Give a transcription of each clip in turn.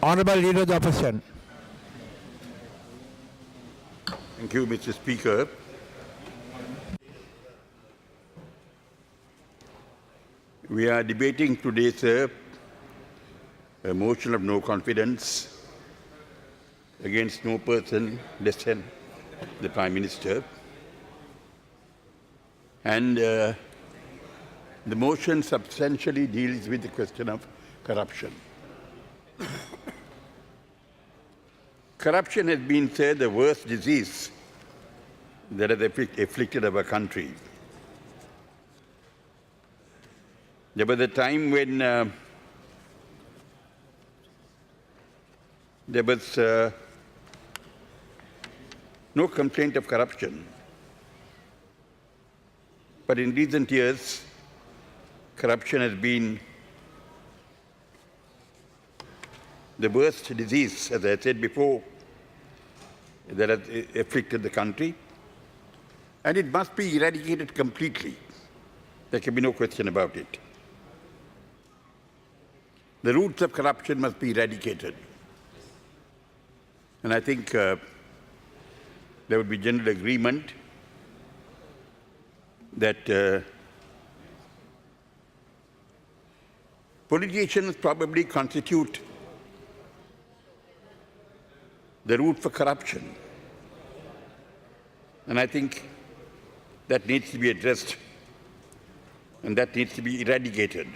Honorable Leader of the Opposition. Thank you, Mr. Speaker. We are debating today, sir, a motion of no confidence against no person less than the Prime Minister. And the motion substantially deals with the question of corruption. Corruption has been, said, the worst disease that has afflicted our country. There was a time when there was no complaint of corruption. But in recent years, corruption has been the worst disease, as I said before, that has afflicted the country. And it must be eradicated completely. There can be no question about it. The roots of corruption must be eradicated. And I think there would be general agreement that politicians probably constitute the root for corruption. And I think that needs to be addressed and that needs to be eradicated.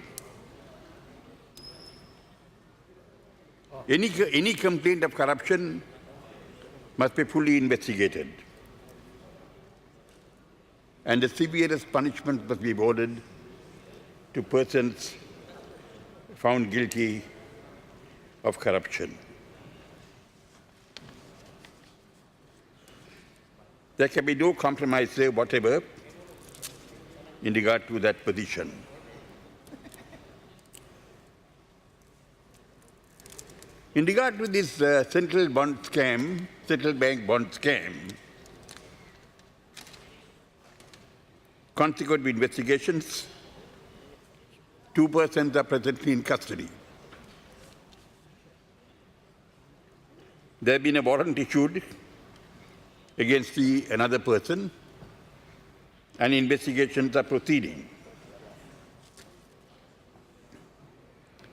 Any complaint of corruption must be fully investigated. And the severest punishment must be awarded to persons found guilty of corruption. There can be no compromise whatever in regard to that position. In regard to this central bank bond scam, consequent investigations, 2 persons are presently in custody. There has been a warrant issued against another person, and investigations are proceeding.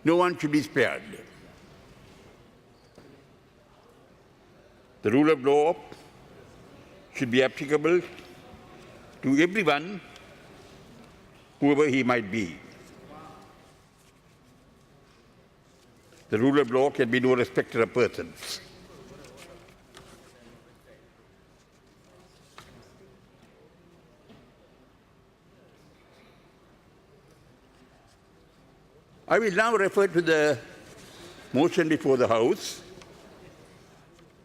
No one should be spared. The rule of law should be applicable to everyone, whoever he might be. The rule of law can be no respecter of persons. I will now refer to the motion before the House,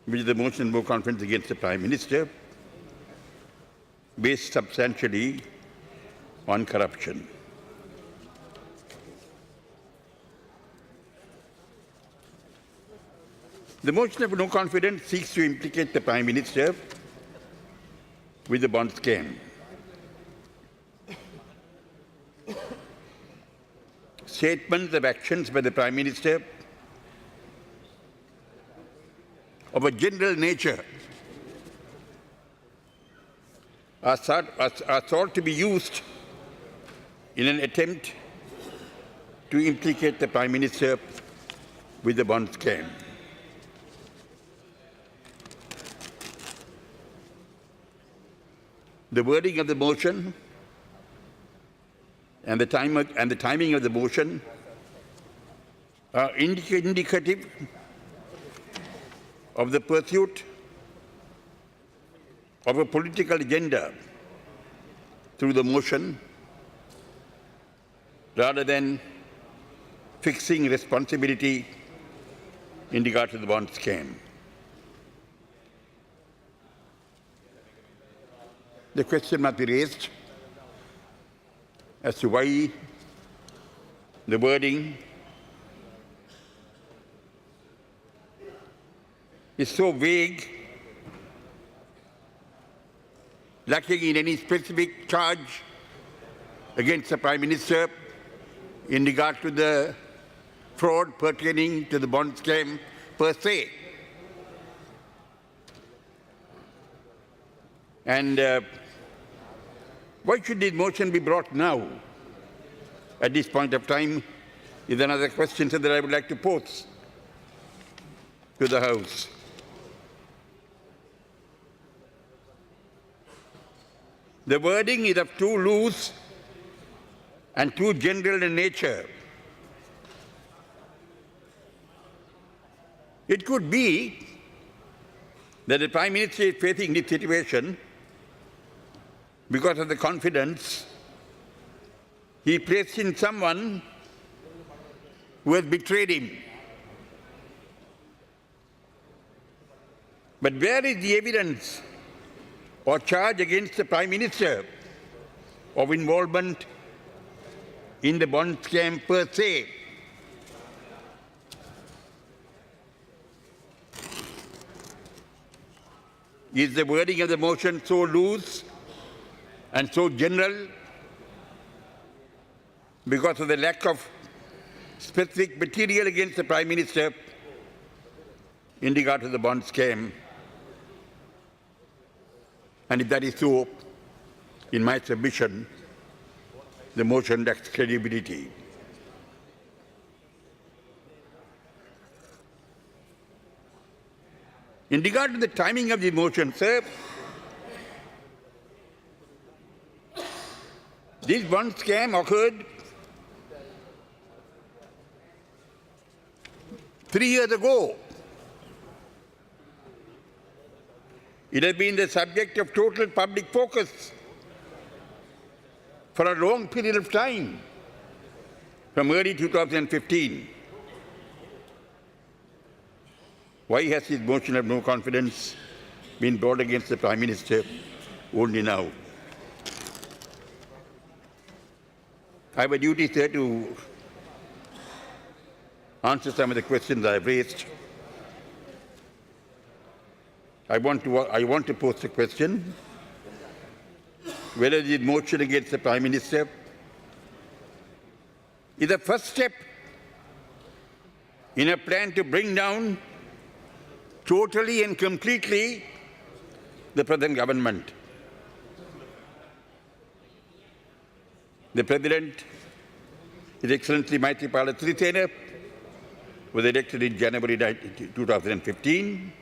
which is the motion of no confidence against the Prime Minister, based substantially on corruption. The motion of no confidence seeks to implicate the Prime Minister with the bond scam. Statements of actions by the Prime Minister of a general nature are thought to be used in an attempt to implicate the Prime Minister with the bond scam. The wording of the motion and the timing of the motion are indicative of the pursuit of a political agenda through the motion, rather than fixing responsibility in regard to the bond scam. The question must be raised as to why the wording is so vague, lacking in any specific charge against the Prime Minister in regard to the fraud pertaining to the bond scam per se. And why should this motion be brought now, at this point of time, is another question that I would like to pose to the House. The wording is of too loose and too general in nature. It could be that the Prime Minister is facing this situation because of the confidence he placed in someone who has betrayed him. But where is the evidence or charge against the Prime Minister of involvement in the bond scam per se? Is the wording of the motion so loose and so general because of the lack of specific material against the Prime Minister in regard to the bond scam? And if that is so, in my submission, the motion lacks credibility. In regard to the timing of the motion, sir, this bond scam occurred 3 years ago. It has been the subject of total public focus for a long period of time, from early 2015. Why has this motion of no confidence been brought against the Prime Minister only now? I have a duty, sir, to answer some of the questions I have raised. I want to pose the question whether the motion against the Prime Minister is the first step in a plan to bring down totally and completely the present government. The President, His Excellency Maithripala Sirisena, was elected in January 2015.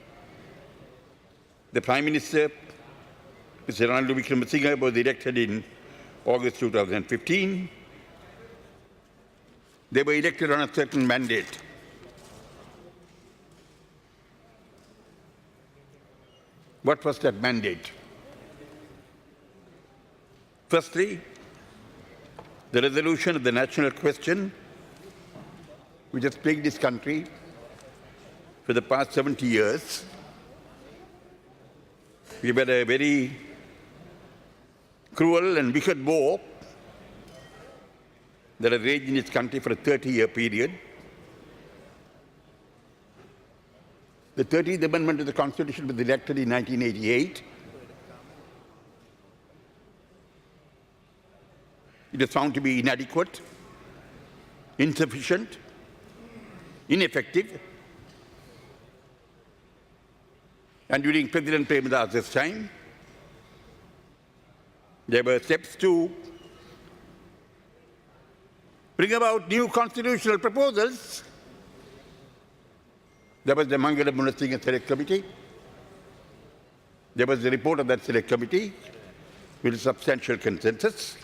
The Prime Minister, Mr. Ranil-April, was elected in August 2015. They were elected on a certain mandate. What was that mandate? Firstly, the resolution of the national question, which has plagued this country for the past 70 years. We've had a very cruel and wicked war that has raged in this country for a 30-year period. The 13th Amendment to the Constitution was enacted in 1988. It was found to be inadequate, insufficient, ineffective. And during President Premadasa's time, there were steps to bring about new constitutional proposals. There was the Mangala Munasinghe Select Committee. There was the report of that Select Committee with substantial consensus.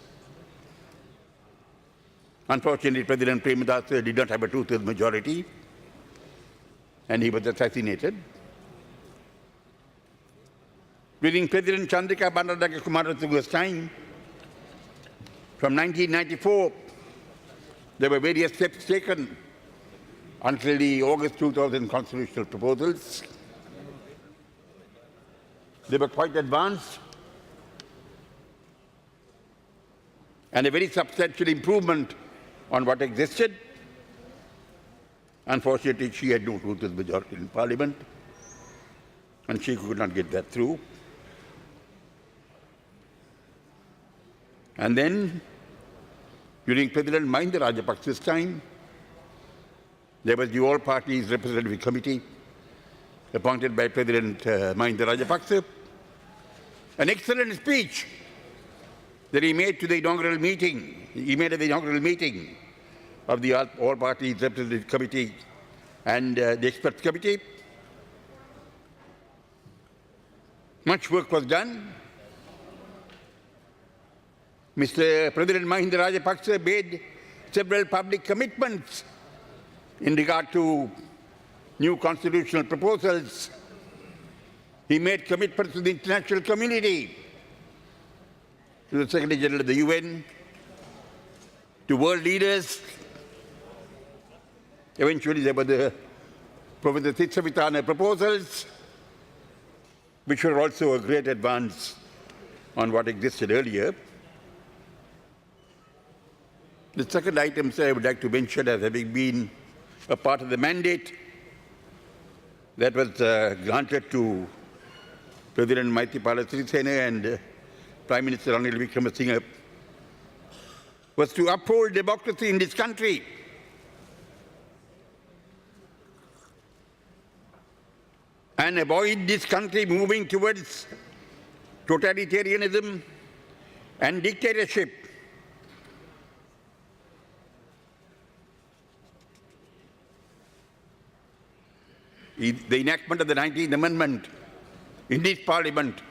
Unfortunately, President Premadasa did not have a two-thirds majority, and he was assassinated. During President Chandrika Bandaranaike Kumaratunga's time, from 1994, there were various steps taken until the August 2000 constitutional proposals. They were quite advanced and a very substantial improvement on what existed. Unfortunately, she had no two-thirds majority in Parliament, and she could not get that through. And then, during President Mahinda Rajapaksa's time, There was the All Parties Representative Committee appointed by President Mahinda Rajapaksa. An excellent speech that he made to the inaugural meeting. He made at the inaugural meeting of the All Parties Representative Committee and the Experts Committee. Much work was done. Mr. President Mahinda Rajapaksa made several public commitments in regard to new constitutional proposals. He made commitments to the international community, to the Secretary General of the UN, to world leaders. Eventually, there were the Professor Sampanthan proposals, which were also a great advance on what existed earlier. The second item, sir, I would like to mention as having been a part of the mandate that was granted to President Maithripala Sirisena and Prime Minister Ranil-April was to uphold democracy in this country. And avoid this country moving towards totalitarianism and dictatorship. The enactment of the 19th Amendment in this Parliament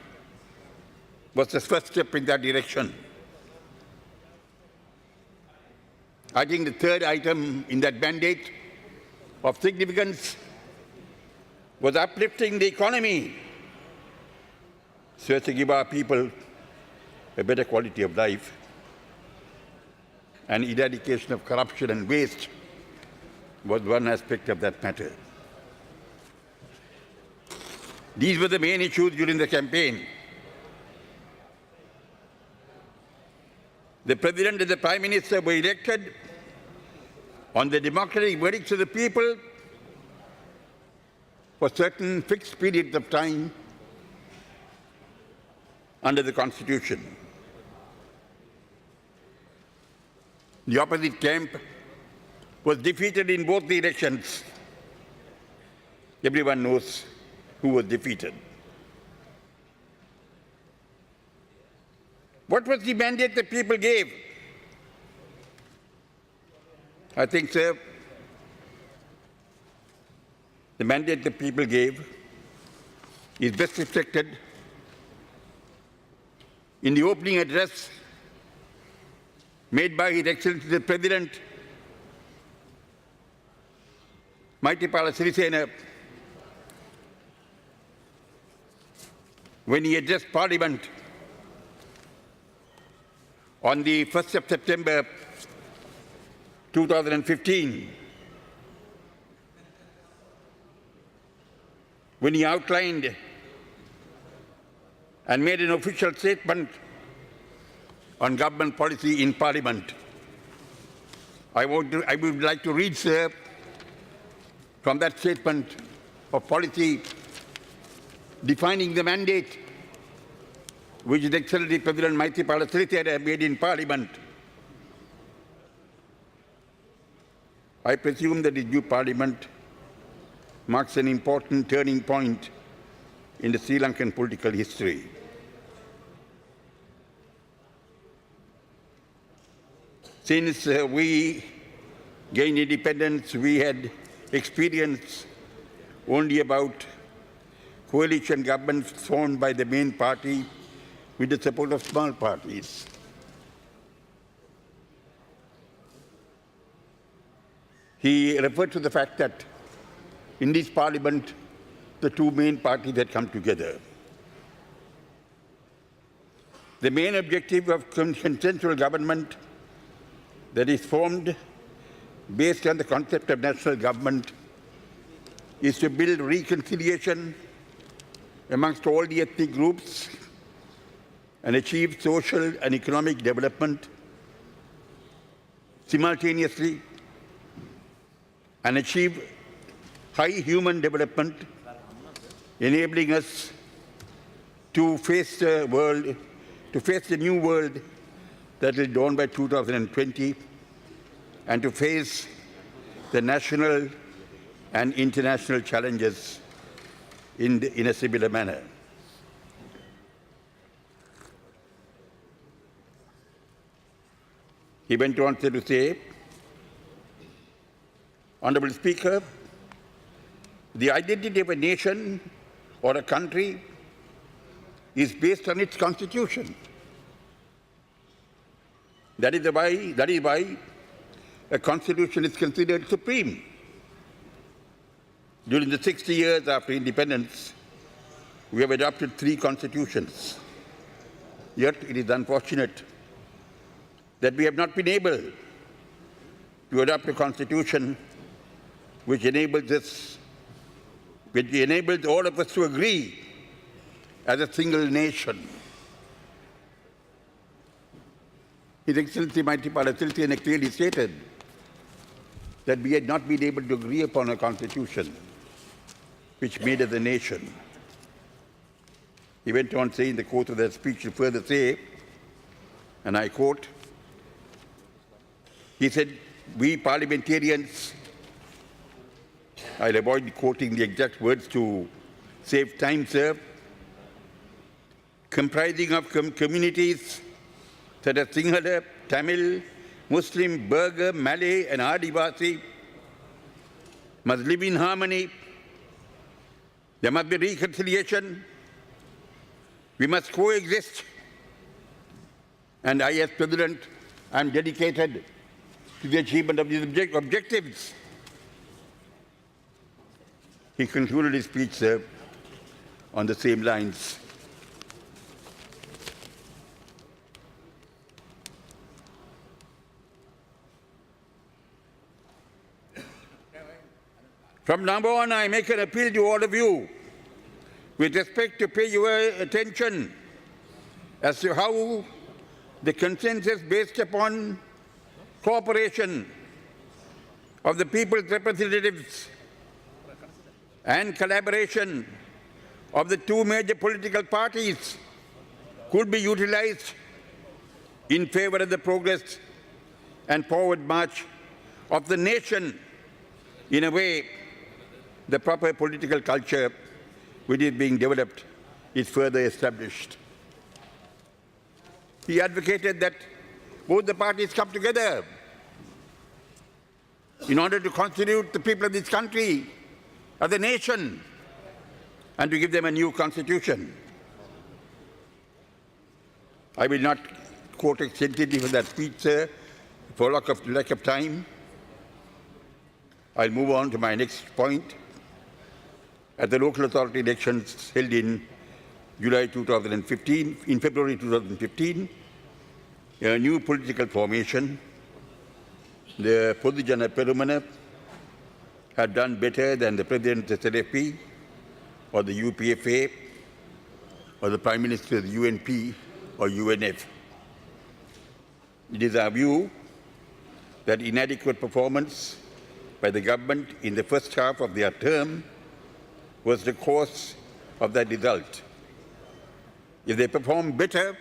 was the first step in that direction. I think the third item in that mandate of significance was uplifting the economy so as to give our people a better quality of life and eradication of corruption and waste was one aspect of that matter. These were the main issues during the campaign. The President and the Prime Minister were elected on the democratic verdicts of the people for certain fixed periods of time under the Constitution. The opposite camp was defeated in both the elections. Everyone knows who was defeated. What was the mandate the people gave? I think, sir, the mandate the people gave is best reflected in the opening address made by His Excellency the President Maithripala Sirisena when he addressed Parliament on the 1st of September 2015, when he outlined and made an official statement on government policy in Parliament. I would like to read, sir, from that statement of policy defining the mandate which His Excellency President Maithripala Sirisena made in Parliament. I presume that this new Parliament marks an important turning point in the Sri Lankan political history. Since we gained independence, we had experienced only about coalition governments formed by the main party with the support of small parties. He referred to the fact that in this Parliament, the two main parties had come together. The main objective of consensual government that is formed based on the concept of national government is to build reconciliation amongst all the ethnic groups and achieve social and economic development simultaneously and achieve high human development, enabling us to face the world, to face the new world that will dawn by 2020 and to face the national and international challenges in a similar manner. He went on to say, Honorable Speaker, the identity of a nation or a country is based on its constitution. That is why a constitution is considered supreme. During the 60 years after independence, we have adopted 3 constitutions. Yet it is unfortunate that we have not been able to adopt a constitution which enables all of us to agree as a single nation. His Excellency Maithripala Sirisena clearly stated that we had not been able to agree upon a constitution which made us a nation. He went on saying in the course of that speech to further say, and I quote, he said, we parliamentarians, I'll avoid quoting the exact words to save time, sir, comprising of communities such as Sinhala, Tamil, Muslim, Burgher, Malay, and Adivasi must live in harmony. There must be reconciliation. We must coexist. And I, as President, am dedicated to the achievement of these objectives. He concluded his speech, sir, on the same lines. From now on, I make an appeal to all of you with respect to pay your attention as to how the consensus based upon cooperation of the people's representatives and collaboration of the 2 major political parties could be utilized in favor of the progress and forward march of the nation. In a way, the proper political culture which is being developed is further established. He advocated that both the parties come together in order to constitute the people of this country as a nation and to give them a new constitution. I will not quote extensively from that speech, sir, for lack of time. I'll move on to my next point. At the local authority elections held in February 2015, a new political formation, the Podujana Perumana, had done better than the President of the SLFP or the UPFA or the Prime Minister of the UNP or UNF. It is our view that inadequate performance by the government in the first half of their term was the cause of that result. If they perform better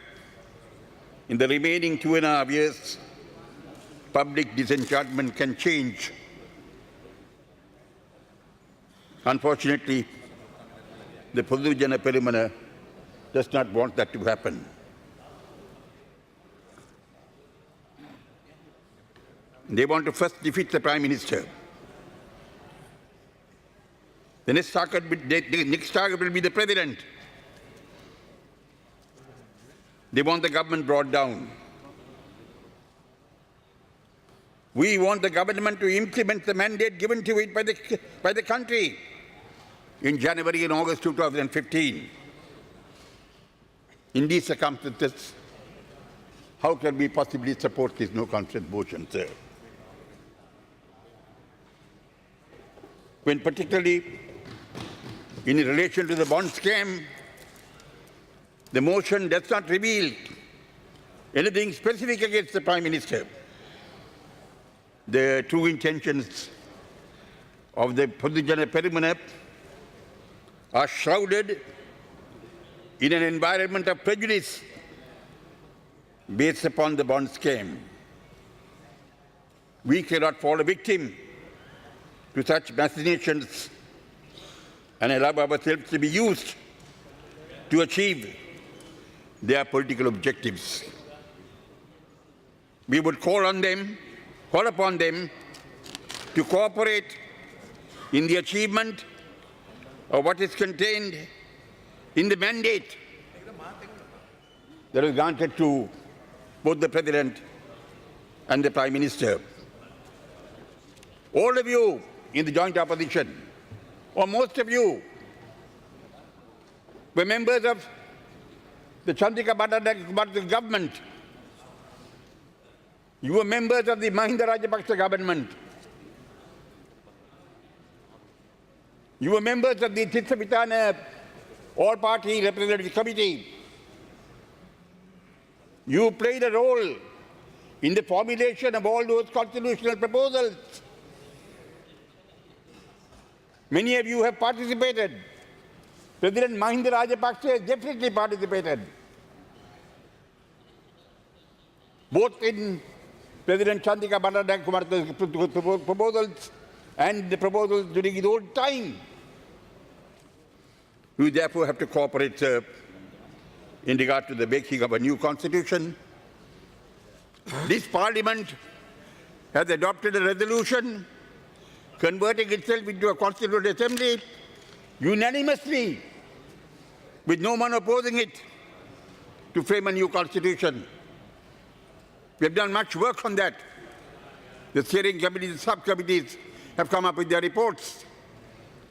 in the remaining 2.5 years, public disenchantment can change. Unfortunately, the Podujana Perumana does not want that to happen. They want to first defeat the Prime Minister. The next target will be the President. They want the government brought down. We want the government to implement the mandate given to it by the country in January and August 2015. In these circumstances, how can we possibly support this no-confidence motion, sir? When particularly in relation to the bond scam, the motion does not reveal anything specific against the Prime Minister. The true intentions of the Podujana Perumana are shrouded in an environment of prejudice based upon the bond scam. We cannot fall a victim to such machinations and allow ourselves to be used to achieve their political objectives. We would call upon them to cooperate in the achievement of what is contained in the mandate that is granted to both the President and the Prime Minister. All of you in the joint opposition, or most of you, were members of the Chandrika Bandaranaike government. You were members of the Mahinda Rajapaksa government. You were members of the Titsavitana All-Party Representative Committee. You played a role in the formulation of all those constitutional proposals. Many of you have participated. President Mahinda Rajapaksa has definitely participated, both in President Chandrika Bandaranaike's proposals and the proposals during his own time. We therefore have to cooperate, sir, in regard to the making of a new constitution. This parliament has adopted a resolution converting itself into a constituent assembly unanimously, with no one opposing it, to frame a new constitution. We have done much work on that. The steering committees and subcommittees have come up with their reports.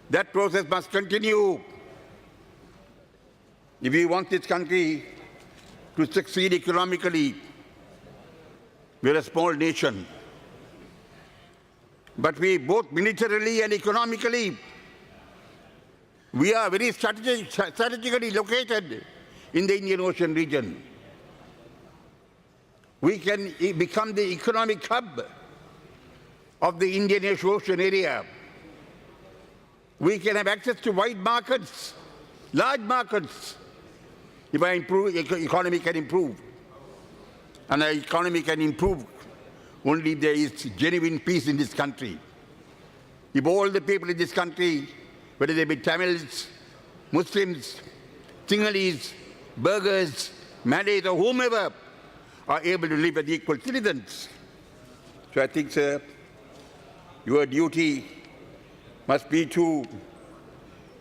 That process must continue. If we want this country to succeed economically, we're a small nation. But we, both militarily and economically, we are very strategically located in the Indian Ocean region. We can become the economic hub of the Indian Ocean area. We can have access to wide markets, large markets, if our economy can improve. And our economy can improve only if there is genuine peace in this country. If all the people in this country, whether they be Tamils, Muslims, Sinhalese, Burghers, Malays, or whomever, are able to live as equal citizens. So I think, sir, your duty must be to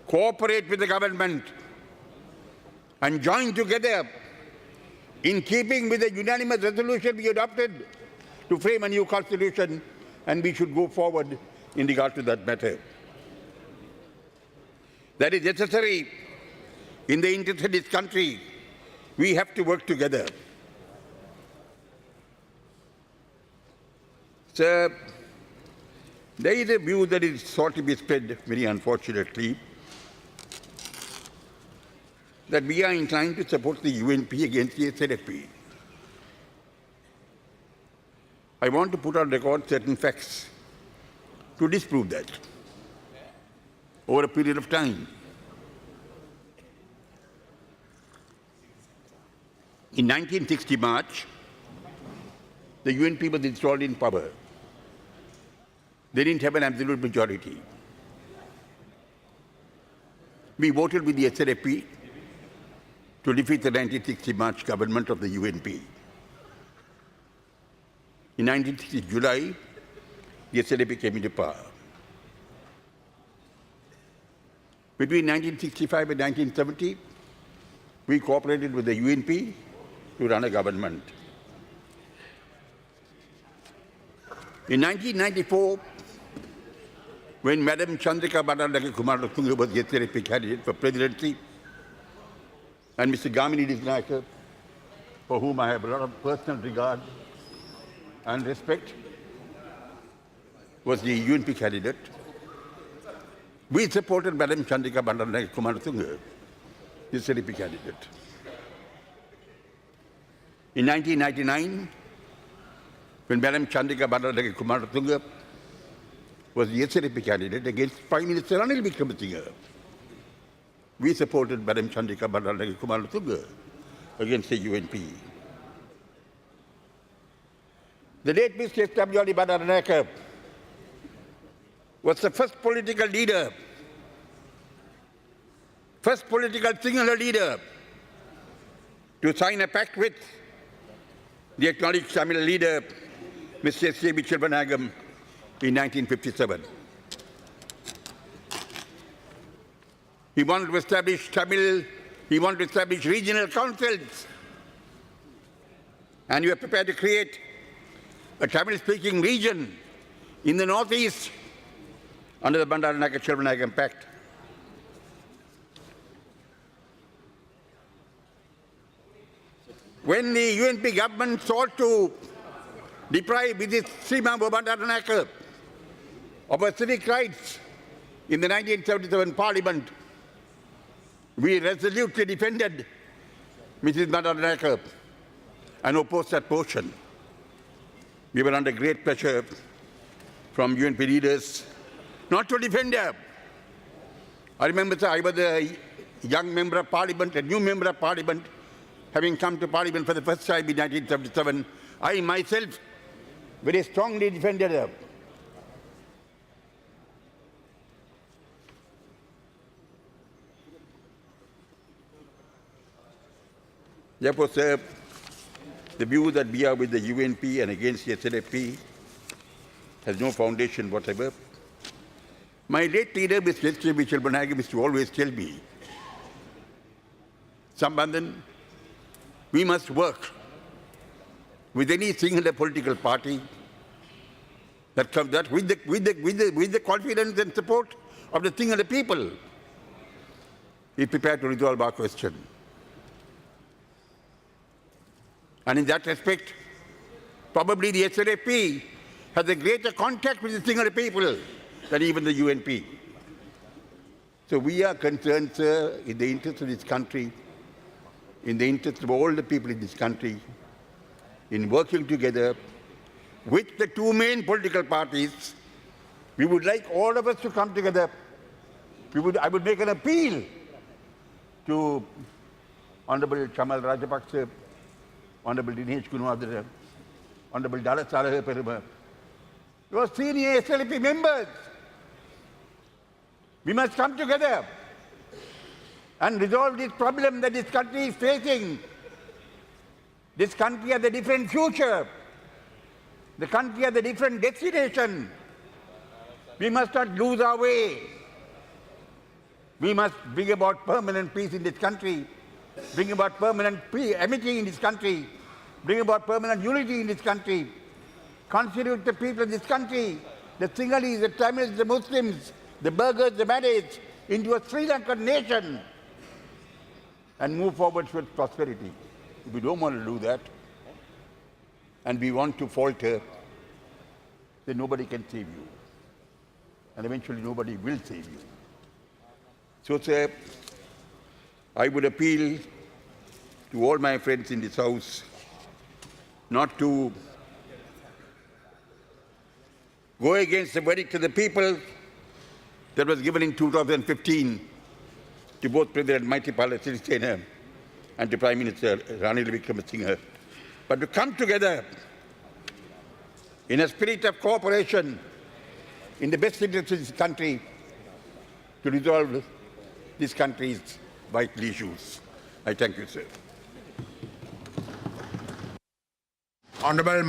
cooperate with the government and join together in keeping with the unanimous resolution we adopted to frame a new constitution, and we should go forward in regard to that matter. That is necessary in the interest of this country. We have to work together. Sir, there is a view that is sought to be spread, very unfortunately, that we are inclined to support the UNP against the SLFP. I want to put on record certain facts to disprove that over a period of time. In 1960 March, the UNP was installed in power. They didn't have an absolute majority. We voted with the SLFP to defeat the 1960 March government of the UNP. In 1960 July, the SLFP came into power. Between 1965 and 1970, we cooperated with the UNP to run a government. In 1994, when Madam Chandrika Bandaranaike was the SLFP candidate for presidency, and Mr. Gamini Disnayakar, for whom I have a lot of personal regard and respect, was the UNP candidate, we supported Madam Chandrika Bandaranaike, the SLFP candidate. In 1999, when Madam Chandrika Bandaranaike was the SLFP candidate against Prime Minister Ranil-April, we supported Madam Chandrika Bandaranaike against the UNP. The late Mr. S.W. Bandaranaike was the first political leader, first political singular leader to sign a pact with the acknowledged Tamil leader, Mr. S.A.B. Chilvanagam, in 1957. He wanted to establish regional councils, and we were prepared to create a Tamil-speaking region in the northeast under the Bandaranaike-Chilvanagam Pact. When the UNP government sought to deprive Visit Srimambo Bandaranaike of her civic rights in the 1977 Parliament, we resolutely defended Mrs. Bandaranaike and opposed that motion. We were under great pressure from UNP leaders not to defend her. I remember, sir, I was a young member of Parliament, a new member of Parliament, having come to Parliament for the first time in 1977. I myself very strongly defended her. Therefore, sir, the view that we are with the UNP and against the SLFP has no foundation whatever. My late leader, Mr. S.A.B. Chilvanagam, used to always tell me, Sampanthan, we must work with any single political party that comes with the confidence and support of the single people is prepared to resolve our question. And in that respect, probably the SLFP has a greater contact with the single people than even the UNP. So we are concerned, sir, in the interest of this country, in the interest of all the people in this country, in working together with the two main political parties. We would like all of us to come together. I would make an appeal to Honorable Chamal Rajapaksa, Honorable Dinesh Gunawardena, Honorable Dala Salaha Peruma, your senior SLP members. We must come together and resolve this problem that this country is facing. This country has a different future. The country has a different destination. We must not lose our way. We must bring about permanent peace in this country, bring about permanent amity in this country, bring about permanent unity in this country, constitute the people of this country, the Sinhalese, the Tamils, the Muslims, the Burghers, the Malays, into a Sri Lankan nation and move forward with prosperity. If we don't want to do that, and we want to falter, then nobody can save you. And eventually nobody will save you. So, sir, I would appeal to all my friends in this House not to go against the verdict of the people that was given in 2015 to both President Maithripala Sirisena and to Prime Minister Ranil-April, but to come together in a spirit of cooperation in the best interest of this country to resolve this country's vital issues. I thank you, sir. Honorable